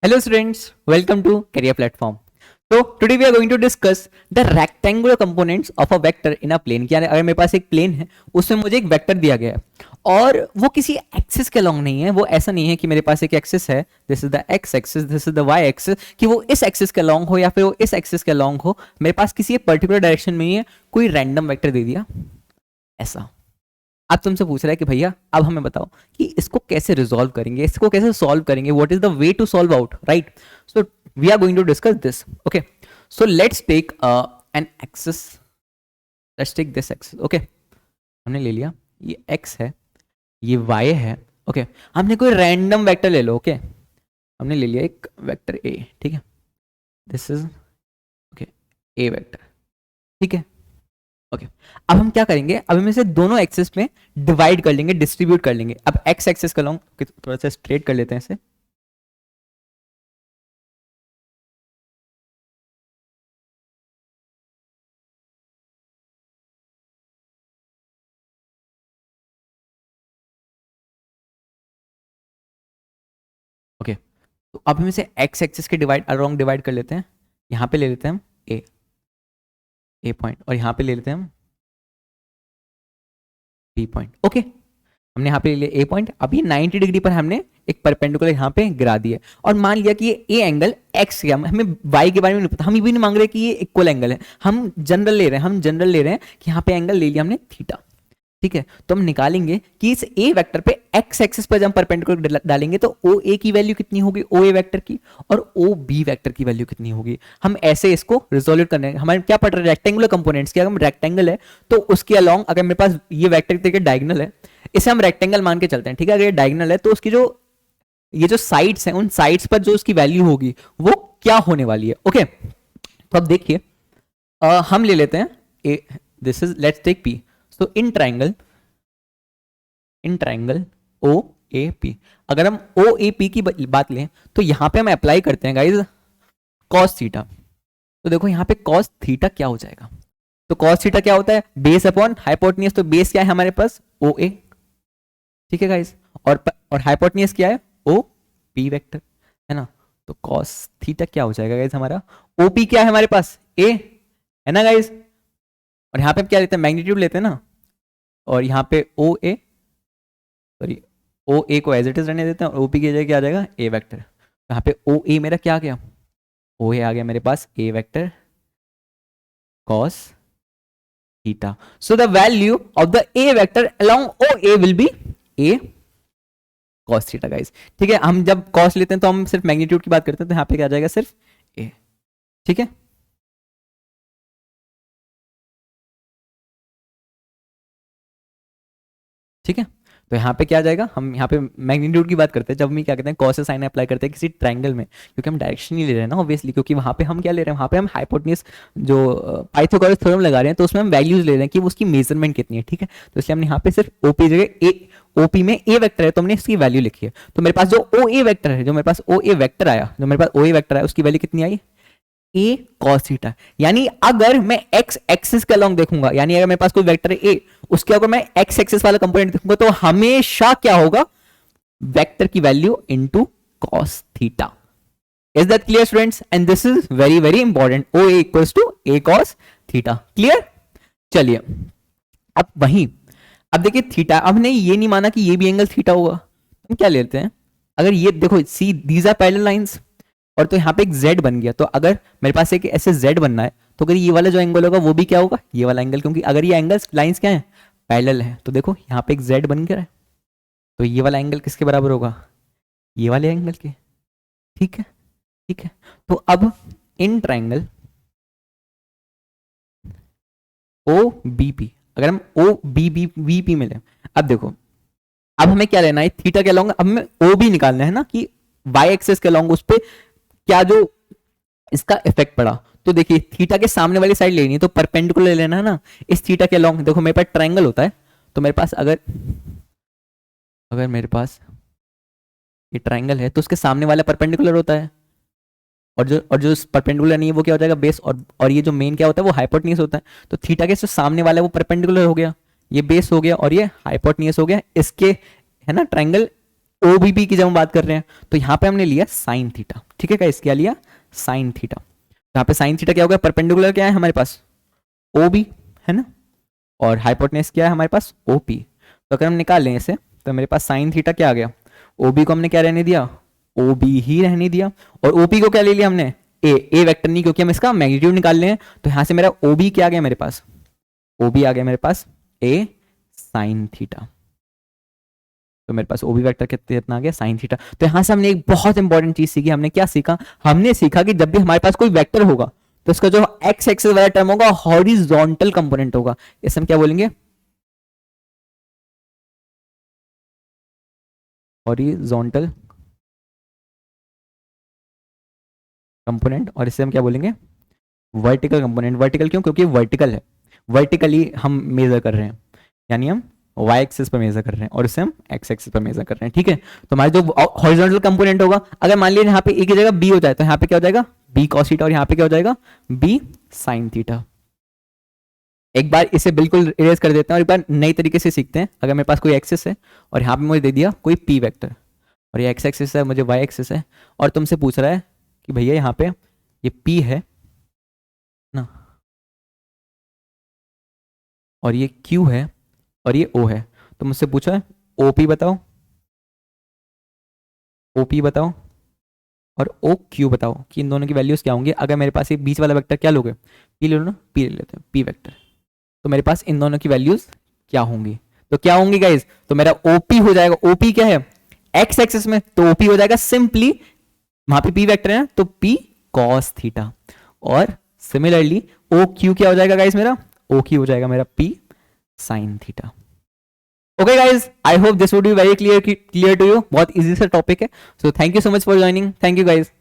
Hello students, welcome to Career Platform. So today we are going to discuss the rectangular components of a vector in a plane. यानी अगर मेरे पास एक plane है उसमें मुझे एक वेक्टर दिया गया है और वो किसी एक्सिस के अलॉन्ग नहीं है। वो ऐसा नहीं है कि मेरे पास एक एक्सिस है, this is the X axis, this is the Y axis, कि वो इस एक्सिस के अलॉन्ग हो या फिर वो इस एक्सिस के अलॉन्ग हो। मेरे पास किसी एक पर्टिकुलर डायरेक्शन में ही है, कोई रैंडम वेक्टर दे दिया ऐसा। अब तुमसे पूछ रहा है कि भैया अब हमें बताओ कि इसको कैसे रिजॉल्व करेंगे, इसको कैसे सॉल्व करेंगे, what is the way to solve out, right? So we are going to discuss this. Okay, so let's take an axis, let's take this axis. Okay, हमने ले लिया ये x है, ये y है। Okay okay? हमने कोई रैंडम वेक्टर ले लो। Okay okay? हमने ले लिया एक वेक्टर a, ठीक है, this is okay a vector, ठीक है। ओके अब हम क्या करेंगे, अब हम इसे दोनों एक्सिस में डिवाइड कर लेंगे, डिस्ट्रीब्यूट कर लेंगे। अब एक्स एक्सिस का लॉन्ग थोड़ा सा स्ट्रेट कर लेते हैं इसे। ओके तो अब हम इसे एक्स एक्सिस के डिवाइड अलोंग डिवाइड कर लेते हैं। यहाँ पे ले लेते हैं हम ए पॉइंट और यहाँ पे ले लेते हैं हम बी पॉइंट। ओके हमने यहाँ पे ले लिया ए पॉइंट। अब ये 90 डिग्री पर हमने एक परपेंडिकुलर यहाँ पे गिरा दिया और मान लिया कि ये ए एंगल एक्स के, हमें वाई के बारे में नहीं पता, हम ये भी नहीं मांग रहे कि ये इक्वल एंगल है, हम जनरल ले रहे हैं, हम जनरल ले रहे हैं कि यहाँ पे एंगल ले लिया हमने थीटा, ठीक है। तो हम निकालेंगे कि इस ए वेक्टर पे एक्स एक्सिस पर जब हम परपेंडिकुलर डालेंगे तो ओ ए की वैल्यू कितनी होगी, ओ ए वेक्टर की, और ओ बी वेक्टर की वैल्यू कितनी होगी। हम ऐसे इसको रिजोल्व करने, हमारे क्या पढ़ रहे हैं, रेक्टेंगुलर कंपोनेंट्स की। अगर हम रेक्टेंगल है तो उसके अलोंग, अगर मेरे पास ये वेक्टर तरीके डायगोनल है, इसे हम रेक्टेंगल मान के चलते हैं, ठीक है। अगर ये डायगोनल है तो उसकी जो ये जो साइड्स हैं, उन साइड्स पर जो उसकी वैल्यू होगी वो क्या होने वाली है। ओके तो अब देखिए, हम ले लेते हैं A, this is let's take P. So in triangle O A P, अगर हम ओ ए पी की बात लें तो यहां पे हम अप्लाई करते हैं गाइज कॉस थीटा। तो देखो यहाँ पे कॉस थीटा क्या हो जाएगा, तो कॉस थीटा क्या होता है, बेस अपॉन हाइपोटेन्यूज। तो बेस क्या है हमारे पास, ओ ए, ठीक है गाइज, और हाइपोटेन्यूज क्या है, ओ पी वेक्टर, है ना। तो कॉस थीटा क्या हो जाएगा गाइज हमारा, ओ पी क्या है हमारे पास, ए, है ना गाइज। और यहाँ पे क्या लेते हैं, मैग्नीट्यूड लेते हैं ना, और यहाँ पे ओ ए, सॉरी ओ ए को एज इट इज रहने देते हैं और ओपी की जगह क्या आ जाएगा, ए वेक्टर। यहाँ पे ओ ए मेरा क्या आ गया, ओ ए आ गया मेरे पास A vector cos theta. So the value of the A vector along O A will be A cos theta guys, ठीक है। हम जब कॉस लेते हैं तो हम सिर्फ मैग्नीट्यूड की बात करते हैं, तो यहाँ पे क्या आ जाएगा, सिर्फ ए, ठीक है। ठीक है तो यहाँ पे क्या आ जाएगा, हम यहाँ पे मैग्नीट्यूड की बात करते हैं जब हम क्या कहते हैं, कॉस साइन अप्लाई करते हैं किसी ट्रायंगल में, क्योंकि हम डायरेक्शन ही ले रहे हैं ना ऑब्वियसली, क्योंकि वहाँ पे हम क्या ले रहे हैं, वहाँ पे हम हाइपोटेन्यूज जो पाइथागोरस थ्योरम लगा रहे हैं, तो उसमें हम वैल्यूज ले रहे हैं कि उसकी मेजरमेंट कितनी है, ठीक है। तो इसलिए हमने यहाँ पे सिर्फ ओपी जगह ए, ओपी में ए वेक्टर है तो हमने इसकी वैल्यू लिखी है। तो मेरे पास जो ओ ए वेक्टर है, जो मेरे पास ओ ए वेक्टर आया, जो मेरे पास ओ ए वेक्टर आया, उसकी वैल्यू कितनी आई, ए कॉस थीटा। यानी अगर मैं एक्स एक्सिस के अलॉन्ग देखूंगा, यानी अगर मेरे पास कोई वेक्टर है ए, उसके अगर मैं एक्स एक्सिस वाला कंपोनेंट देखूंगा तो हमेशा क्या होगा, वेक्टर की value into cos theta. Is that clear students? And this is very very important, O A equals to A cos theta. Clear? चलिए अब वहीं, अब देखिए थीटा, अब हमने ये नहीं माना कि ये भी एंगल थीटा होगा, हम क्या लेते हैं, अगर ये देखो see these are parallel lines, और तो यहाँ पे एक z बन गया, तो अगर मेरे पास एक ऐसे z बनना है तो अगर ये वाला जो एंगल होगा वो भी क्या होगा, ये वाला एंगल, क्योंकि अगर ये एंगल्स लाइंस क्या है, पैरेलल है। तो देखो यहाँ पे एक z बन गया है, तो ये वाला एंगल किसके बराबर होगा, ये वाले एंगल के, ठीक है, ठीक है। तो अब in triangle O B P, अगर हम O B B V P में लें, अब देखो अब हमें क्या लेना है, थीटा के अलॉन्ग अब हमें ओ बी निकालना है ना, कि वाई एक्सिस के अलॉन्ग उस पर क्या जो इसका इफेक्ट पड़ा। तो देखिए थीटा के सामने वाली साइड लेनी है तो परपेंडिकुलर लेना है ना इस थीटा के अलॉन्ग। देखो मेरे पास ट्रायंगल होता है, तो मेरे पास अगर अगर मेरे पास ये ट्रायंगल है तो उसके सामने वाला परपेंडिकुलर होता है, और जो परपेंडिकुलर नहीं है वो क्या हो जाएगा, बेस, और ये जो मेन क्या होता है वो हाइपोटेन्यूज होता है। तो थीटा के जो सामने वाला है वो परपेंडिकुलर हो गया, ये बेस हो गया और ये हाइपोटेन्यूज हो गया इसके, है ना, ट्रायंगल OBP की जब हम बात कर रहे हैं तो यहाँ पे हमने लिया साइन थीटा, ठीक है गाइस, क्या लिया, साइन थीटा। यहाँ पे साइन थीटा क्या हो गया, परपेंडिकुलर क्या है हमारे पास, OB है ना, और हाइपोटेनस क्या है हमारे पास, OP। तो अगर हम निकाल लें इसे तो मेरे पास साइन थीटा क्या आ गया, OB को हमने क्या रहने दिया, OB ही रहने दिया, और OP को क्या ले लिया हमने, ए वेक्टर नहीं, क्योंकि हम इसका मैग्नीट्यूड निकाल रहे हैं। तो यहां से मेरा OB क्या आ गया मेरे पास, OB आ गया मेरे पास A साइन थीटा। तो मेरे पास OB वेक्टर कितना आ गया, साइन थीटा। तो यहां से हमने एक बहुत इंपॉर्टेंट चीज सीखी, हमने क्या सीखा, हमने सीखा कि जब भी हमारे पास कोई वेक्टर होगा तो इसका जो एक्स एक्सिस वाला टर्म होगा हॉरिजॉन्टल कंपोनेंट होगा, इसे हम क्या बोलेंगे, हॉरिजॉन्टल कंपोनेंट, और इसे हम क्या बोलेंगे, वर्टिकल कंपोनेंट। वर्टिकल क्यों, क्योंकि वर्टिकल है, वर्टिकली हम मेजर कर रहे हैं, यानी हम y एक्सिस पर मेजर कर रहे हैं और इसे हम x एक्सिस पर मेजर कर रहे हैं, ठीक है। तो हमारे जो हॉरिजॉन्टल कंपोनेंट होगा, अगर मान लीजिए यहाँ पे a की जगह b हो जाए तो यहाँ पे क्या हो जाएगा, b cos थीटा, और यहाँ पे क्या हो जाएगा, b sin थीटा। एक बार इसे बिल्कुल इरेज कर देते हैं और एक बार नई तरीके से सीखते हैं। अगर मेरे पास कोई एक्सिस है और यहाँ पे मुझे दे दिया कोई p वेक्टर, और ये x एक्सिस है, मुझे y एक्सिस है, और तुमसे पूछ रहा है कि भैया यहाँ पे ये p है ना, और ये q है, और ये O है, तो मुझसे पूछा है OP बताओ, OP बताओ, और OQ बताओ कि इन दोनों की वैल्यूज क्या होंगी। अगर मेरे पास ये बीच वाला वेक्टर क्या लोगे, P ले लो ना, P ले लेते हैं, P वेक्टर। तो मेरे पास इन दोनों की वैल्यूज क्या होंगी, तो क्या होंगी गाइज, तो मेरा OP हो जाएगा, OP क्या है, x एक्सिस में, तो OP हो जाएगा सिंपली, वहां पे P वेक्टर है तो P cos थीटा, और सिमिलरली OQ क्या हो जाएगा गाइज मेरा, OQ हो जाएगा मेरा P sin theta. Okay guys, I hope this would be very clear to you, बहुत इजी सा टॉपिक है। So thank you so much for joining, thank you guys.